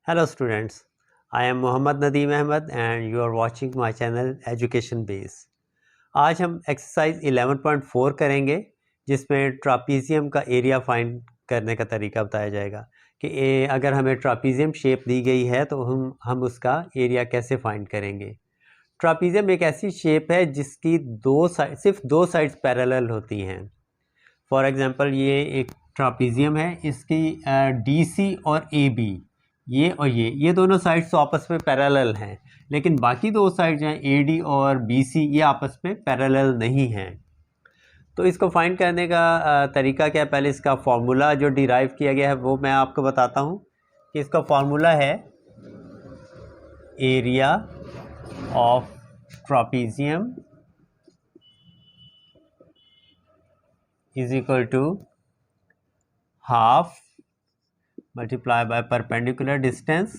Hello students, I am Mohammad Nadeem Ahmed and you are watching my channel Education Base। आज हम exercise 11.4 करेंगे जिसमें ट्रापीजियम का area find करने का तरीका बताया जाएगा कि अगर हमें ट्रापीजियम शेप दी गई है तो हम उसका एरिया कैसे फाइंड करेंगे। ट्रापीजियम एक ऐसी शेप है जिसकी सिर्फ दो साइड्स पैरेलल होती हैं। फॉर एग्जांपल ये एक ट्रापीजियम है, इसकी DC और AB ये और ये दोनों साइड्स तो आपस में पैरेलल हैं, लेकिन बाकी दो साइड्स हैं AD और BC ये आपस में पैरेलल नहीं हैं। तो इसको फाइंड करने का तरीका क्या है, पहले इसका फॉर्मूला जो डिराइव किया गया है वो मैं आपको बताता हूँ कि इसका फॉर्मूला है area of trapezium is equal to half multiply by perpendicular distance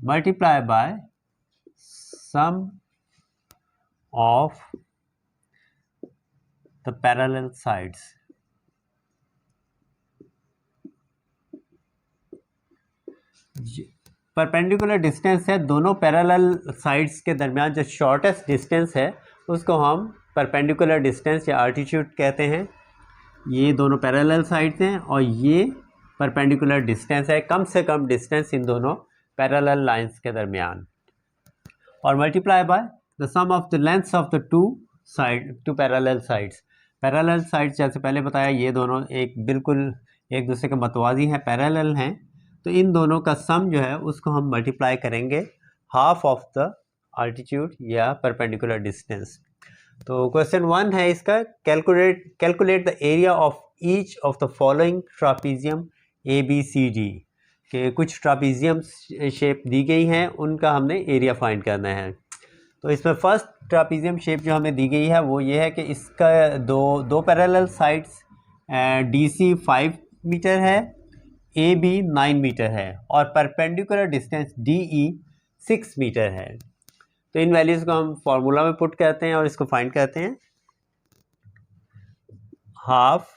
multiply by sum of the parallel sides। Perpendicular distance है दोनों पैरेलल साइड्स के दरमियान, जो शॉर्टेस्ट डिस्टेंस है उसको हम परपेंडिकुलर डिस्टेंस या आल्टीट्यूड कहते हैं। ये दोनों पैरेलल साइड्स हैं और ये परपेंडिकुलर डिस्टेंस है, कम से कम डिस्टेंस इन दोनों पैरेलल लाइंस के दरमियान, और multiply by the sum of the lengths of the two parallel sides. Parallel sides जैसे पहले बताया ये दोनों बिल्कुल एक दूसरे के मतवाजी हैं, पैरेलल हैं, तो इन दोनों का सम जो है उसको हम मल्टीप्लाई करेंगे हाफ ऑफ द आल्टीट्यूड या परपेंडिकुलर डिस्टेंस। तो क्वेश्चन 1 है इसका, calculate the area of each of the following trapezium ABCD के कुछ ट्रापीजियम शेप दी गई हैं, उनका हमने एरिया फाइंड करना है। तो इसमें फर्स्ट ट्रापीजियम शेप जो हमें दी गई है वो ये है कि इसका दो पैरेलल साइड्स DC 5 मीटर है, AB 9 मीटर है और परपेंडिकुलर डिस्टेंस DE 6 मीटर है। तो इन वैल्यूज़ को हम फॉर्मूला में पुट करते हैं और इसको फाइंड करते हैं। हाफ,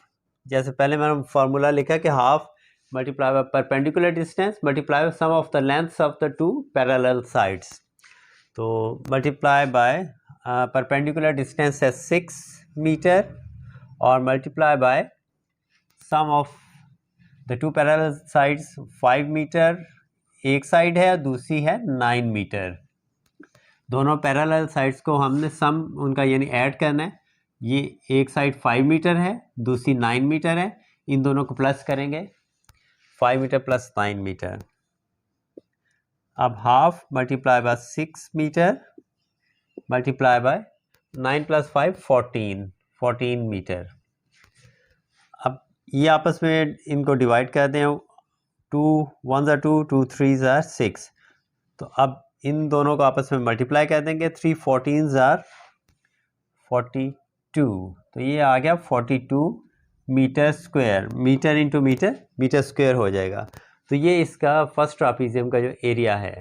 जैसे पहले मैंने फॉर्मूला लिखा कि half multiply by perpendicular distance multiply by sum of the lengths of the two parallel sides. तो मल्टीप्लाई बाय परपेंडिकुलर डिस्टेंस है 6 मीटर और multiply by sum of the two parallel sides 5 metre, एक side है दूसरी है 9 metre. दोनों parallel sides को हमने सम उनका यानी ऐड करना है। ये एक साइड 5 मीटर है दूसरी 9 मीटर है, इन दोनों को प्लस करेंगे, 5 मीटर प्लस 9 मीटर। अब half multiply by 6 metre multiply by 9 plus 5 14 metre. अब ये आपस में इनको डिवाइड कर दें, 2 1 2 2 3 6। तो अब इन दोनों को आपस में मल्टीप्लाई कर देंगे, 3 14 42। तो ये आ गया 42 metre square, metre into metre square हो जाएगा। तो ये इसका फर्स्ट ट्रापीजियम का जो एरिया है।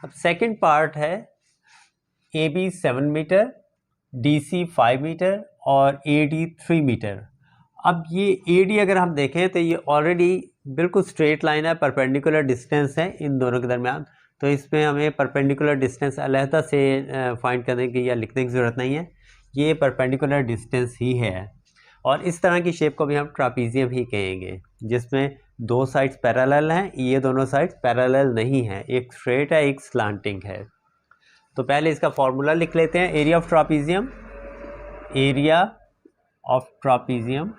अब सेकंड पार्ट है AB 7 मीटर, DC 5 मीटर और AD 3 मीटर। अब ये AD अगर हम देखें तो ये ऑलरेडी बिल्कुल स्ट्रेट लाइन है, परपेंडिकुलर डिस्टेंस है इन दोनों के दरमियान, तो इसमें हमें परपेंडिकुलर डिस्टेंस अलहदा से फाइंड करने की या लिखने की ज़रूरत नहीं है, ये परपेंडिकुलर डिस्टेंस ही है। और इस तरह की शेप को भी हम ट्रापीजियम ही कहेंगे जिसमें दो साइड्स पैरेलल हैं, ये दोनों साइड्स पैरेलल नहीं हैं, एक स्ट्रेट है एक स्लांटिंग है। तो पहले इसका फॉर्मूला लिख लेते हैं। Area of trapezium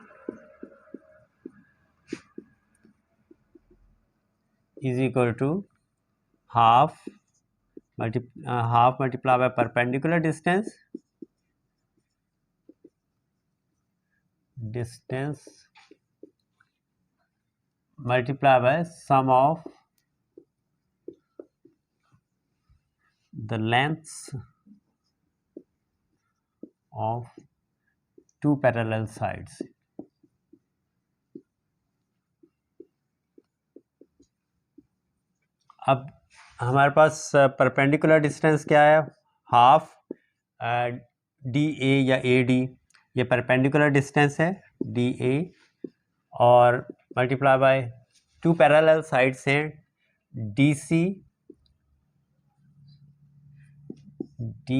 is equal to half multiply by perpendicular distance multiply by sum of the lengths of two parallel sides। अब हमारे पास परपेंडिकुलर डिस्टेंस क्या है, हाफ डी ए या ए डी, ये परपेंडिकुलर डिस्टेंस है डी ए, और multiply by two parallel sides हैं D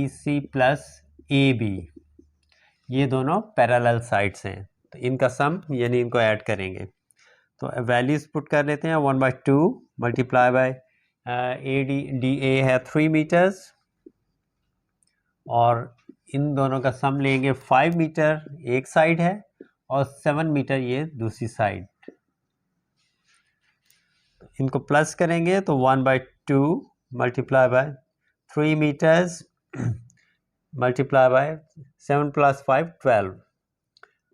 C plus A B, ये दोनों पैरेलल साइड्स हैं, तो इनका सम यानी इनको ऐड करेंगे। तो वैल्यूज पुट कर लेते हैं। 1/2 मल्टीप्लाई बाय डी ए है 3 मीटर्स, और इन दोनों का सम लेंगे 5 मीटर एक साइड है और 7 मीटर ये दूसरी साइड। इनको प्लस करेंगे तो 1/2 multiply by 3 metres multiply by 7 + 5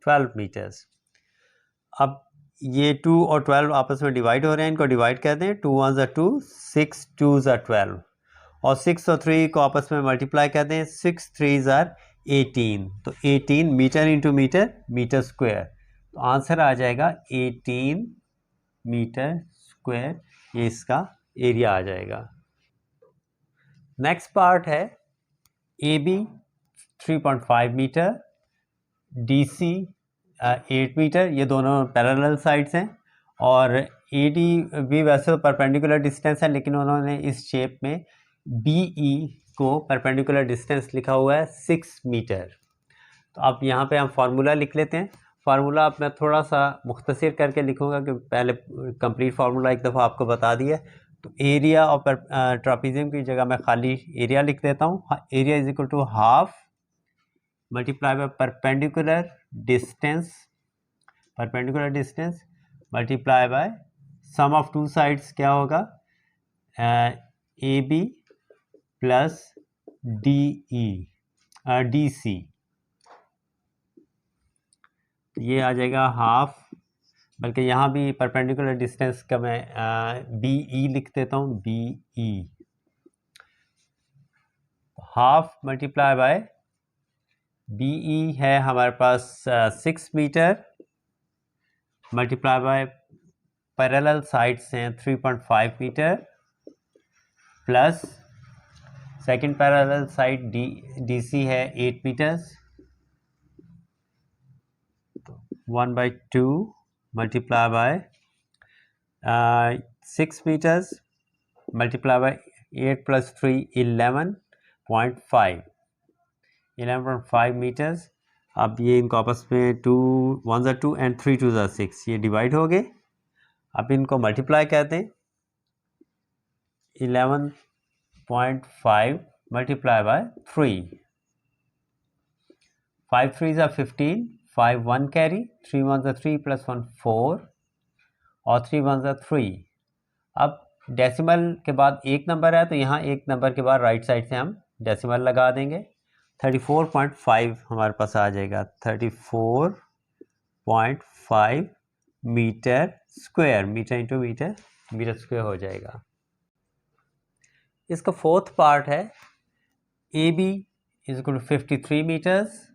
12 metres. अब ये 2 और 12 आपस में डिवाइड हो रहे हैं, इनको डिवाइड कर दें। 2 1 = 2, 6 2 = 12, और 6 और 3 को आपस में मल्टीप्लाई कर दें। 6 3 = 18, तो 18 metre into metre, metre square, तो आंसर आ जाएगा 18 मीटर स्क्वायर, ये इसका एरिया आ जाएगा। नेक्स्ट पार्ट है A B 3.5 metre, D C 8 metre, ये दोनों पैरेलल साइड्स हैं, और ए डी भी वैसे तो परपेंडिकुलर डिस्टेंस है, लेकिन उन्होंने इस शेप में बी ई को परपेंडिकुलर डिस्टेंस लिखा हुआ है 6 मीटर। तो अब यहाँ पे हम फार्मूला लिख लेते हैं। फार्मूला अब मैं थोड़ा सा मुख्तसर करके लिखूँगा कि पहले कंप्लीट फार्मूला एक दफ़ा आपको बता दिया। तो एरिया और ट्रापीजियम की जगह मैं खाली एरिया लिख देता हूँ। Area is equal to half multiply by perpendicular distance multiply by sum of two sides, क्या होगा, A B plus D E D C, ये आ जाएगा हाफ, बल्कि यहाँ भी परपेंडिकुलर डिस्टेंस का मैं बी ई लिख देता हूँ, B E, half multiply by B E है हमारे पास 6 metre multiply by parallel sides हैं 3.5 metre, plus second parallel side D C है 8 metres, 1/2 multiply by 6 metres multiply by 8 + 3 11.5 metres. अब ये इनको आपस में 2 1 = 2 and 3 2 = 6, ये डिवाइड हो गए। अब इनको मल्टीप्लाई करते हैं। 11.5 मल्टीप्लाई बाय 3, 5 3 = 15, 5 1 कैरी, 3 1 = 3 + 1 4, और 3 1 = 3। अब डेसिमल के बाद एक नंबर है, तो यहाँ एक नंबर के बाद राइट साइड से हम डेसिमल लगा देंगे। 34.5 हमारे पास आ जाएगा, 34.5 metre square, metre into metre, metre square हो जाएगा। इसका फोर्थ पार्ट है A B is equal to 53 metres,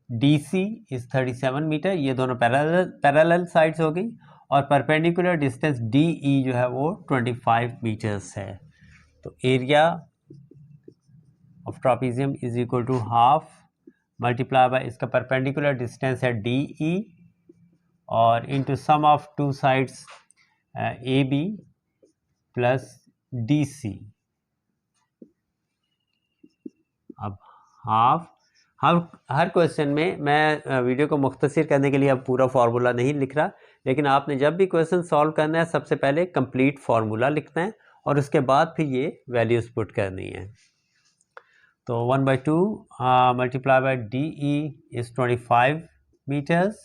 D C is 37 metre, ये दोनों पैरेलल साइड्स हो गई, और परपेंडिकुलर डिस्टेंस डी ई जो है वो 25 मीटर्स है। तो area of trapezium is equal to half multiply by इसका परपेंडिकुलर डिस्टेंस है डी ई, और into sum of two sides A B plus D C. अब हाफ, हर क्वेश्चन में मैं वीडियो को मुख्तसर करने के लिए अब पूरा फार्मूला नहीं लिख रहा, लेकिन आपने जब भी क्वेश्चन सॉल्व करना है सबसे पहले कंप्लीट फार्मूला लिखना है, और उसके बाद फिर ये वैल्यूज़ पुट करनी है। तो 1/2 multiply by D E is 25 metres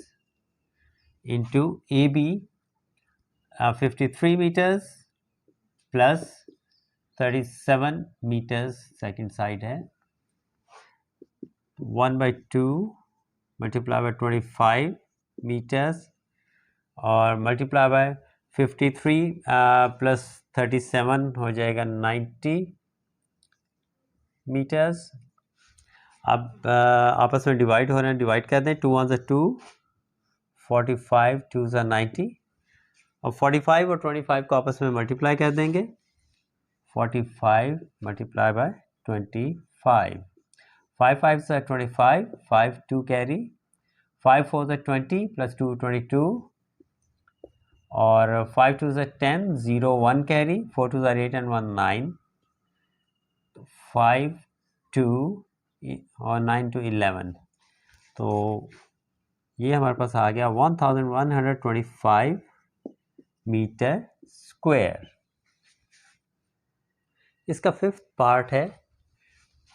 into A B 53 metres plus 37 metres second side है। 1/2 मल्टीप्लाई बाय 25 मीटर्स और मल्टीप्लाई बाय 53 प्लस 37 हो जाएगा 90 मीटर्स। अब आपस में डिवाइड हो रहे हैं, डिवाइड कर दें। 2 1 = 2, 45 2 = 90, और 45 और 25 को आपस में मल्टीप्लाई कर देंगे। 45 multiply by 25, 5 5s are 25, 5 2 carry, 5 4s are 20 plus 2 22, और 5 2s are 10, 0 1 carry, 4 2s are 8 and 1 9, 5 2 और 9 to 11, तो ये हमारे पास आ गया 1125 मीटर स्क्वायर। इसका फिफ्थ पार्ट है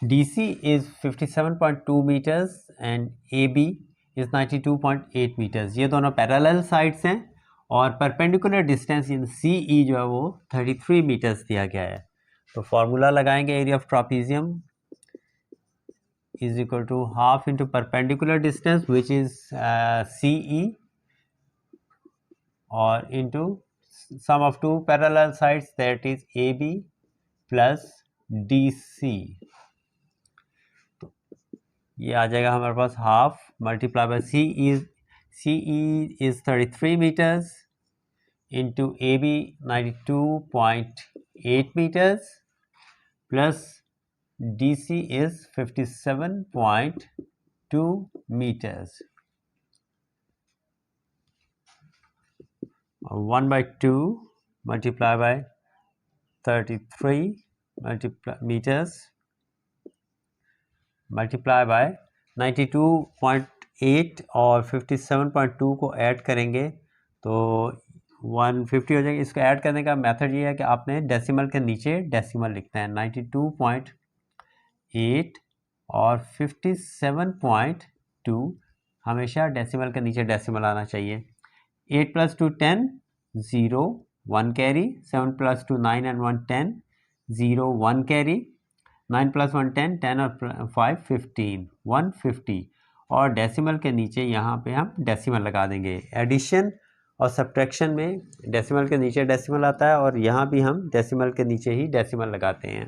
DC is 57.2 meters and AB is 92.8 meters। ये दोनों पैरेलल साइड्स हैं और परपेंडिकुलर डिस्टेंस इन CE जो है वो 33 मीटर्स दिया गया है। तो फॉर्मूला लगाएंगे, area of trapezium is equal to half into perpendicular distance which is CE or into sum of two parallel sides that is AB plus DC। तो ये आ जाएगा हमारे पास half multiply by CE is 33 meters into AB 92.8 meters plus DC is 57.2 meters। 1 by 2 multiply by 33 meters multiply by 92.8 और 57.2 को add करेंगे तो 150 हो जाएगा। इसको ऐड करने का मेथड ये है कि आपने डेसिमल के नीचे डेसिमल लिखना है। 92.8 और 57.2 हमेशा डेसिमल के नीचे डेसिमल आना चाहिए। 8 plus 2 10, 0 1 carry, 7 plus 2 9 and 1 10, 0 1 carry, 9 plus 1 10, 10 और 5 15, 150 और डेसिमल के नीचे यहाँ पे हम डेसिमल लगा देंगे। एडिशन और सब्ट्रैक्शन में डेसिमल के नीचे डेसिमल आता है और यहाँ भी हम डेसिमल के नीचे ही डेसिमल लगाते हैं।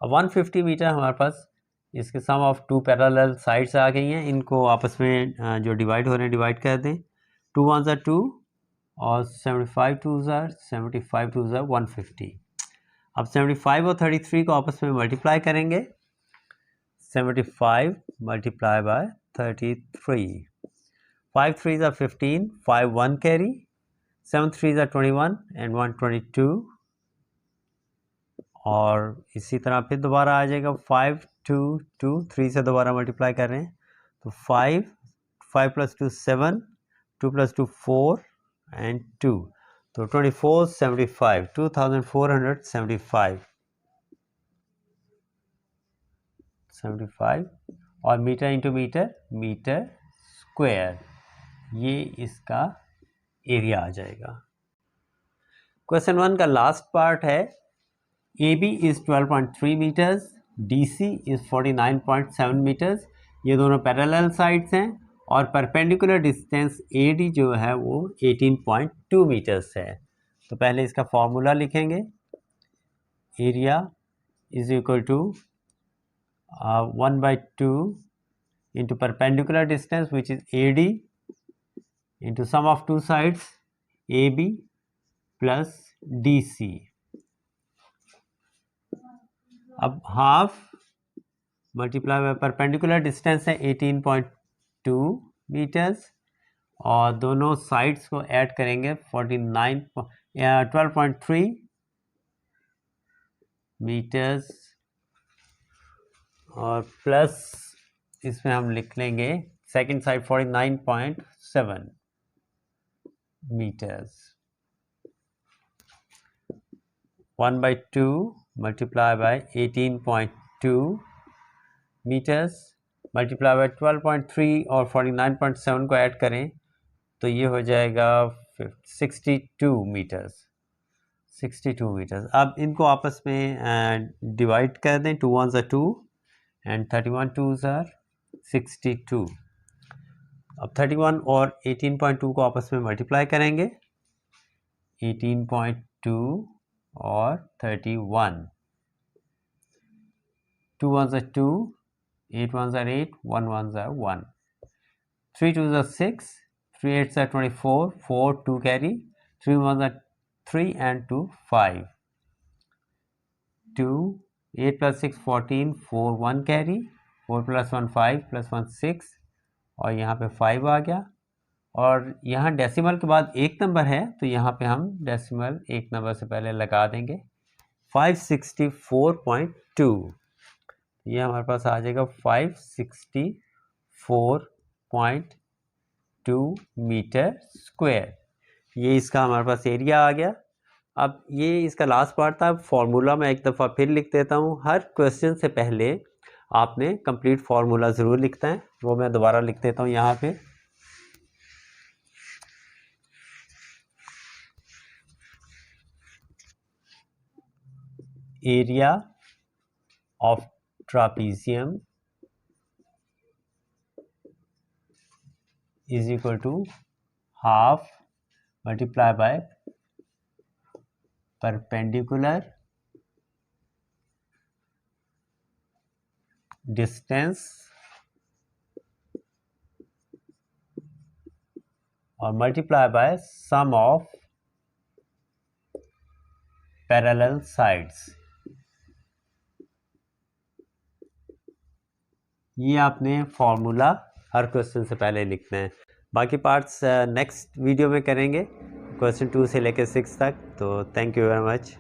अब 150 मीटर हमारे पास इसके सम ऑफ टू पैरेलल साइड्स आ गई हैं, इनको आपस में जो डिवाइड हो रहे हैं डिवाइड कर दें। 2 1s are 2 और 75 2s are 75 2s are 150। अब 75 और 33 को आपस में मल्टीप्लाई करेंगे। 75 multiply by 33, 5 3s are 15, 5 1 carry, 7 3s are 21 and 1 22 और इसी तरह फिर दोबारा आ जाएगा 5 2 2, 3 से दोबारा मल्टीप्लाई कर रहे हैं तो 5 5 plus 2 7, 2 plus 2 4 and 2 तो 2475 2475 और metre into metre metre square, ये इसका एरिया आ जाएगा। क्वेश्चन 1 का लास्ट पार्ट है AB is 12.3 meters, DC is 49.7 meters। ये दोनों पैरेलल साइड्स हैं और परपेंडिकुलर डिस्टेंस AD जो है वो 18.2 मीटर्स है। तो पहले इसका फॉर्मूला लिखेंगे, area is equal to 1/2 into perpendicular distance which is AD into sum of two sides AB plus DC। अब half multiply by perpendicular distance है 18.2 मीटर्स और दोनों साइड्स को ऐड करेंगे 12.3 मीटर्स और प्लस इसमें हम लिख लेंगे second side 49.7 metres. 1/2 multiply by 18.2 metres multiply by 12.3 और 49.7 को ऐड करें तो ये हो जाएगा 62 मीटर्स। 62 मीटर्स। अब इनको आपस में डिवाइड कर दें। 2 1s are 2 and 31 2s are 62। अब 31 और 18.2 को आपस में मल्टीप्लाई करेंगे। 18.2 और 31, 2 1s are 2, 8 1s are 8, 1 1s are 1, 3 2s are 6, 3 8s are 24, 4 2 carry, 3 1s are 3 and 2 5, 2 8 + 6 14, 4 1 carry, 4 + 1 5 + 1 6 और यहाँ पे 5 आ गया। और यहाँ डेसिमल के बाद एक नंबर है तो यहाँ पे हम डेसिमल एक नंबर से पहले लगा देंगे 564.2। ये हमारे पास आ जाएगा 564.2 मीटर स्क्वायर। ये इसका हमारे पास एरिया आ गया। अब ये इसका लास्ट पार्ट था। फॉर्मूला मैं एक दफ़ा फिर लिख देता हूँ। हर क्वेश्चन से पहले आपने कंप्लीट फार्मूला ज़रूर लिखता है, वो मैं दोबारा लिख देता हूँ यहाँ पे। Area of trapezium is equal to half multiply by perpendicular distance और multiply by sum of parallel sides. ये आपने फॉर्मूला हर क्वेश्चन से पहले लिखना है। बाकी पार्ट्स नेक्स्ट वीडियो में करेंगे, क्वेश्चन 2 से लेकर 6 तक। तो थैंक यू वेरी मच।